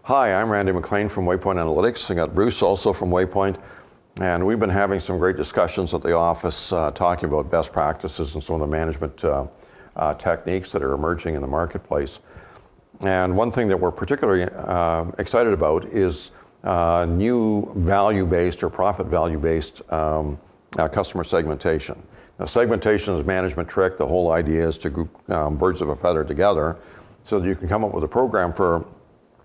Hi, I'm Randy McLean from WayPoint Analytics. I got Bruce also from WayPoint, and we've been having some great discussions at the office talking about best practices and some of the management techniques that are emerging in the marketplace. And one thing that we're particularly excited about is new value-based or profit value-based customer segmentation. Now, segmentation is a management trick. The whole idea is to group birds of a feather together so that you can come up with a program for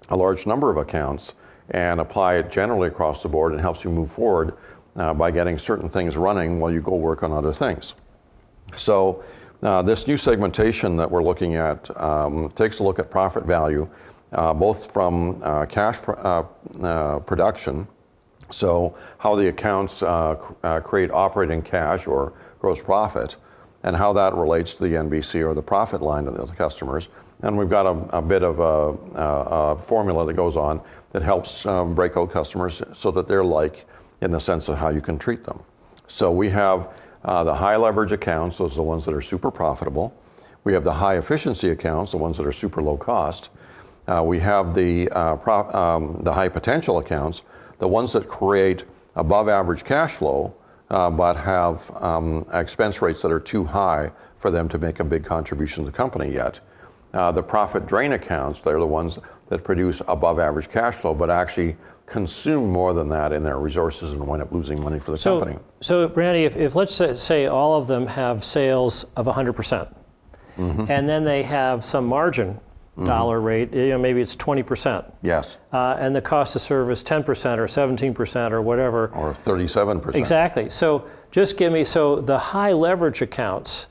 a large number of accounts and apply it generally across the board, and helps you move forward by getting certain things running while you go work on other things. So this new segmentation that we're looking at takes a look at profit value, both from cash production, so how the accounts create operating cash or gross profit, and how that relates to the NBC or the profit line of the customers. And we've got a bit of a formula that goes on that helps break out customers so that they're like in the sense of how you can treat them. So we have the high leverage accounts, those are the ones that are super profitable. We have the high efficiency accounts, the ones that are super low cost. We have the high potential accounts, the ones that create above average cash flow, but have expense rates that are too high for them to make a big contribution to the company yet. The profit drain accounts, they're the ones that produce above average cash flow, but actually consume more than that in their resources and wind up losing money for the company. So Randy, if let's say all of them have sales of 100%, and then they have some margin dollar rate, maybe it's 20%. Yes. And the cost of service 10% or 17% or whatever. Or 37%. Exactly. So just give me, so the high leverage accounts,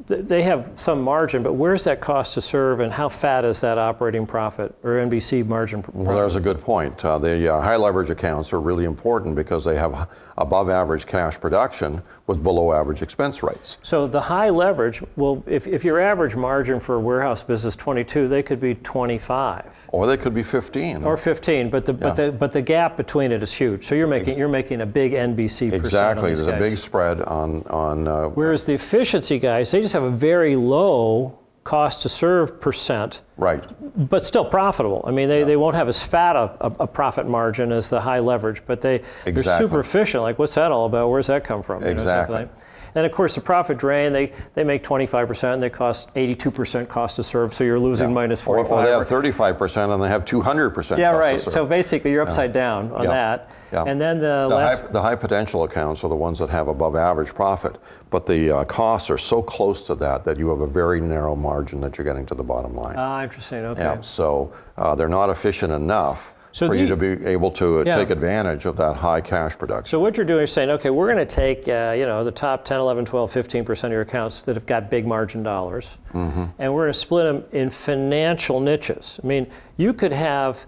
they have some margin, but where's that cost to serve, and how fat is that operating profit or NBC margin? Well, there's a good point. The high leverage accounts are really important because they have above average cash production with below average expense rates. So the high leverage, well, if your average margin for a warehouse business is 22, they could be 25. Or they could be 15. Or 15, but the gap between it is huge. So you're making a big NBC percent. Exactly, on these there's guys. a big spread on whereas the efficiency guys, they just have a very low cost to serve percent. Right. But still profitable. I mean, they won't have as fat a profit margin as the high leverage, but they're super efficient. Like, what's that all about? Where's that come from? Exactly. And of course, the profit drain, they make 25% and they cost 82% cost to serve, so you're losing minus 45%. Or they have 35% and they have 200%. Yeah, right. So basically, you're upside down on that. Yeah. And then the high potential accounts are the ones that have above average profit, but the costs are so close to that you have a very narrow margin that you're getting to the bottom line. Ah, interesting. Okay. Yeah. So they're not efficient enough for you to be able to take advantage of that high cash production. So what you're doing is saying, okay, we're going to take the top 10, 11, 12, 15% of your accounts that have got big margin dollars, and we're going to split them in financial niches. I mean, you could have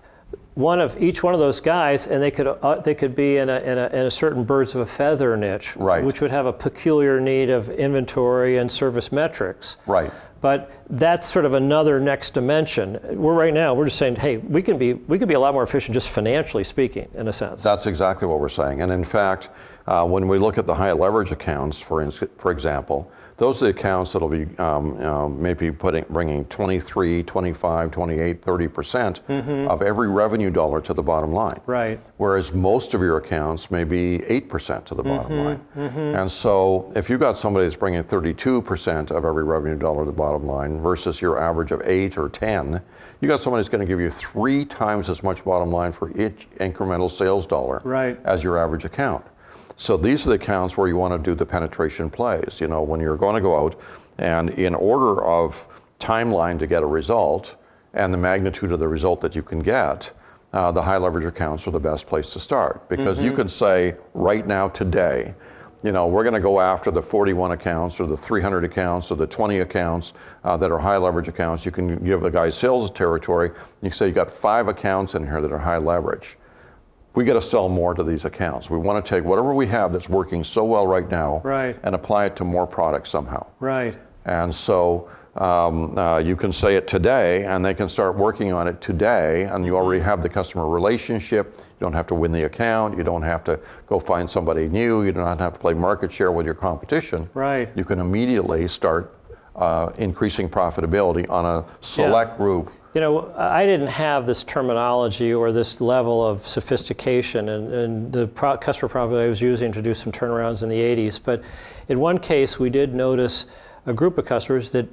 each one of those guys, and they could be in a certain birds of a feather niche, which would have a peculiar need of inventory and service metrics. Right. But that's sort of another next dimension. We're just saying, hey, we can be a lot more efficient just financially speaking, in a sense. That's exactly what we're saying. And in fact, when we look at the high leverage accounts, for example, those are the accounts that'll be maybe bringing 23, 25, 28, 30% of every revenue dollar to the bottom line. Right. Whereas most of your accounts may be 8% to the bottom line. And so if you've got somebody that's bringing 32% of every revenue dollar to the bottom line versus your average of 8 or 10, you got somebody that's going to give you 3 times as much bottom line for each incremental sales dollar as your average account. So these are the accounts where you want to do the penetration plays. When you're going to go out, and in order of timeline to get a result and the magnitude of the result that you can get, the high leverage accounts are the best place to start. Because you could say right now, today, we're going to go after the 41 accounts or the 300 accounts or the 20 accounts that are high leverage accounts. You can give the guy sales territory. You say you got 5 accounts in here that are high leverage. We got to sell more to these accounts. We want to take whatever we have that's working so well right now and apply it to more products somehow. Right. And so you can say it today, and they can start working on it today, and you already have the customer relationship. You don't have to win the account. You don't have to go find somebody new. You don't have to play market share with your competition. Right. You can immediately start increasing profitability on a select group you know, I didn't have this terminology or this level of sophistication, and the customer profile I was using to do some turnarounds in the 80s. But in one case, we did notice a group of customers that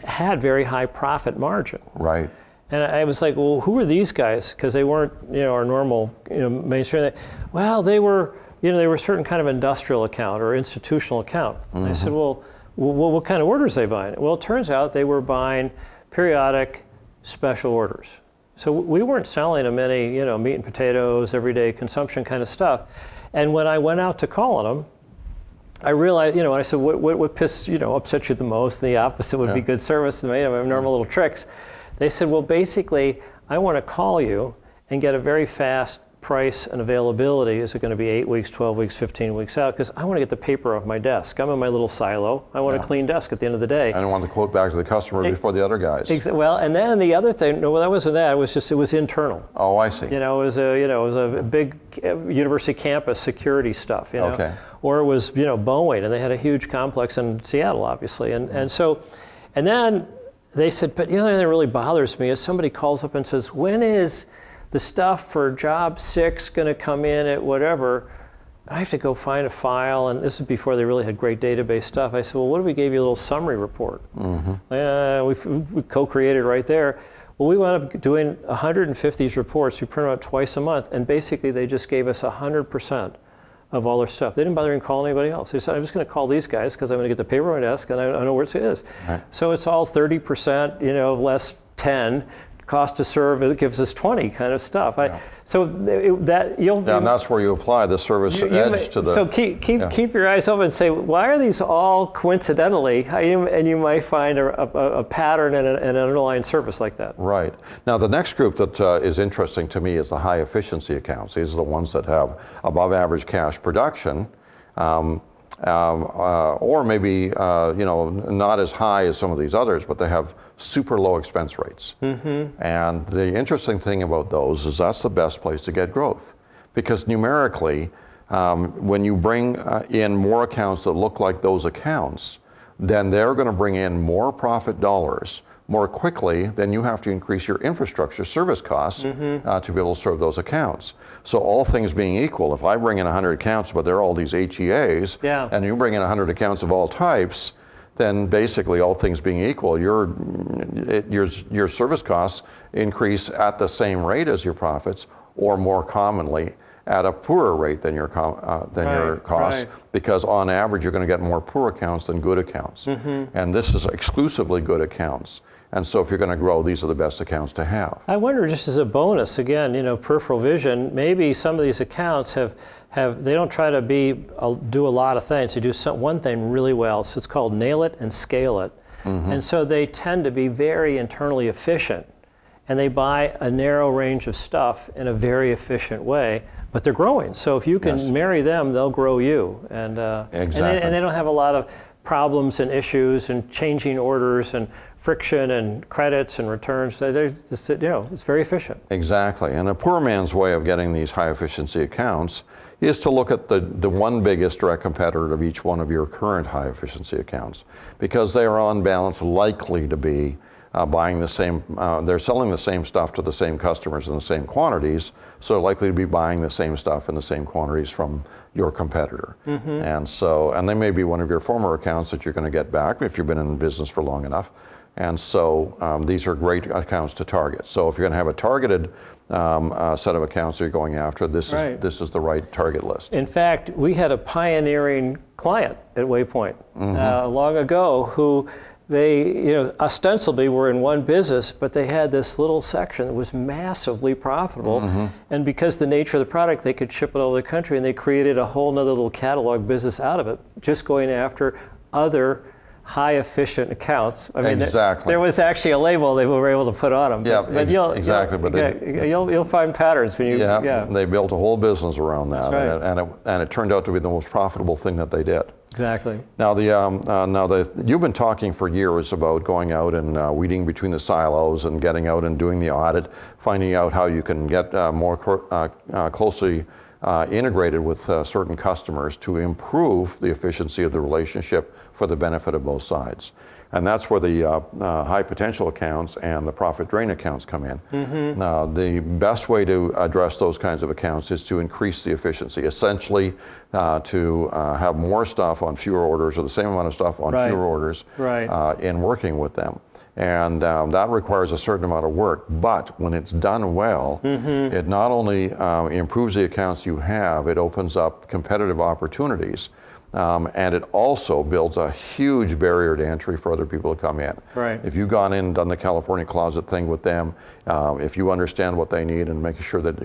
had very high profit margin. Right. And I was like, well, who are these guys? Because they weren't, you know, our normal, you know, mainstream. Well, they were, you know, they were a certain kind of industrial account or institutional account. And I said, well, what kind of orders are they buying? Well, it turns out they were buying periodic special orders. So we weren't selling them any, you know, meat and potatoes, everyday consumption kind of stuff. And when I went out to call on them, I realized, you know, I said, what pissed, you know, upset you the most? And the opposite would be good service, and made them normal little tricks. They said, well, basically, I want to call you and get a very fast price and availability. Is it going to be 8 weeks, 12 weeks, 15 weeks out? Because I want to get the paper off my desk. I'm in my little silo. I want a clean desk at the end of the day. I don't want the quote back to the customer before the other guys. Well, and then the other thing, no, that wasn't that. It was just, it was internal. Oh, I see. You know, it was a big university campus security stuff, you know. Okay. Or it was, you know, Boeing, and they had a huge complex in Seattle, obviously. And then they said, but you know, that really bothers me is somebody calls up and says, when is the stuff for job 6 going to come in at whatever? I have to go find a file, and this is before they really had great database stuff. I said, well, what if we gave you a little summary report? We co-created right there. Well, we wound up doing 150 reports. We print them out twice a month, and basically they just gave us 100% of all their stuff. They didn't bother even calling anybody else. They said, I'm just going to call these guys because I'm going to get the paper on my desk and I know where it is. Right. So it's all 30%, you know, less 10. Cost to serve, it gives us 20 kind of stuff. So that you'll. And that's where you apply the service edge to the. So keep your eyes open and say, why are these all coincidentally? And you might find a pattern and an underlying service like that. Right. Now the next group that is interesting to me is the high efficiency accounts. These are the ones that have above average cash production. Or maybe you know, not as high as some of these others, but they have super low expense rates. And the interesting thing about those is that's the best place to get growth, because numerically, when you bring in more accounts that look like those accounts, then they're going to bring in more profit dollars more quickly. Then you have to increase your infrastructure service costs to be able to serve those accounts. So all things being equal, if I bring in 100 accounts, but there are all these HEAs, and you bring in 100 accounts of all types, then basically all things being equal, your service costs increase at the same rate as your profits, or more commonly at a poorer rate than your costs, because on average you're going to get more poor accounts than good accounts. And this is exclusively good accounts. And so if you're going to grow, these are the best accounts to have. I wonder, just as a bonus, again, you know, peripheral vision, maybe some of these accounts they don't try to do a lot of things. They do one thing really well. So it's called nail it and scale it. And so they tend to be very internally efficient. And they buy a narrow range of stuff in a very efficient way, but they're growing. So if you can marry them, they'll grow you. And, exactly. and they don't have a lot of problems and issues and changing orders and friction and credits and returns. They're just, you know, it's very efficient. Exactly. And a poor man's way of getting these high efficiency accounts is to look at the one biggest direct competitor of each one of your current high efficiency accounts, because they are on balance likely to be buying the same, they're selling the same stuff to the same customers in the same quantities, so they're likely to be buying the same stuff in the same quantities from your competitor. And they may be one of your former accounts that you're going to get back if you've been in business for long enough. And so these are great accounts to target. So if you're going to have a targeted set of accounts that you're going after, this is the right target list. In fact, we had a pioneering client at WayPoint long ago who they, you know, ostensibly were in one business, but they had this little section that was massively profitable. And because the nature of the product, they could ship it all over the country, and they created a whole nother little catalog business out of it, just going after other high efficient accounts. I mean, there was actually a label they were able to put on them. Yeah, exactly. You'll find patterns when you. They built a whole business around that, That's right. and it turned out to be the most profitable thing that they did. Exactly. Now, you've been talking for years about going out and weeding between the silos and getting out and doing the audit, finding out how you can get more closely integrated with certain customers to improve the efficiency of the relationship for the benefit of both sides. And that's where the high potential accounts and the profit drain accounts come in. The best way to address those kinds of accounts is to increase the efficiency, essentially to have more stuff on fewer orders or the same amount of stuff on fewer orders in working with them. And that requires a certain amount of work, but when it's done well, it not only improves the accounts you have, it opens up competitive opportunities. And it also builds a huge barrier to entry for other people to come in. If you've gone in and done the California closet thing with them, if you understand what they need and making sure that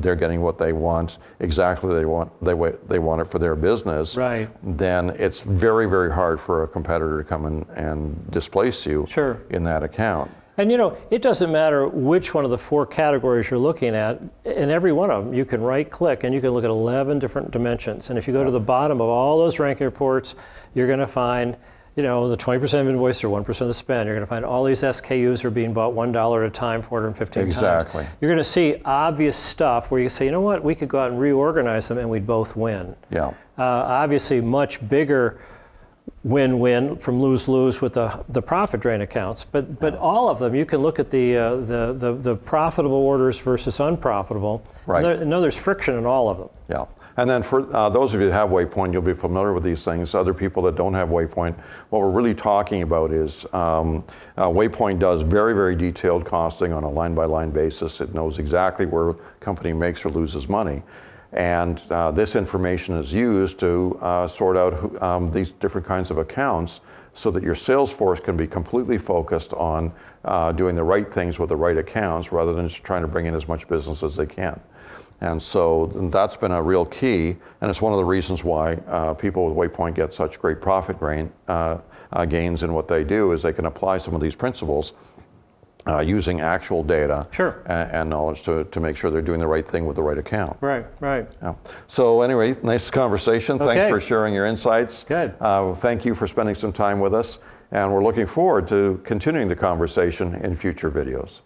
they're getting what they want, exactly they want it for their business, then it's very, very hard for a competitor to come in and displace you in that account. And you know, it doesn't matter which one of the 4 categories you're looking at. In every one of them, you can right-click and you can look at 11 different dimensions. And if you go to the bottom of all those ranking reports, you're going to find, you know, the 20% of invoice or 1% of the spend. You're going to find all these SKUs are being bought $1 at a time, 415 times. You're going to see obvious stuff where you say, you know what, we could go out and reorganize them and we'd both win. Obviously, much bigger win-win from lose-lose with the profit drain accounts, but all of them, you can look at the profitable orders versus unprofitable. No, there's friction in all of them. And then for those of you that have WayPoint, you'll be familiar with these things. Other people that don't have WayPoint, what we're really talking about is WayPoint does very, very detailed costing on a line-by-line basis. It knows exactly where a company makes or loses money. And this information is used to sort out these different kinds of accounts so that your sales force can be completely focused on doing the right things with the right accounts rather than just trying to bring in as much business as they can. And so that's been a real key, and it's one of the reasons why people with WayPoint get such great profit gains in what they do, is they can apply some of these principles using actual data and knowledge to make sure they're doing the right thing with the right account. So anyway, nice conversation. Thanks for sharing your insights. Thank you for spending some time with us, and we're looking forward to continuing the conversation in future videos.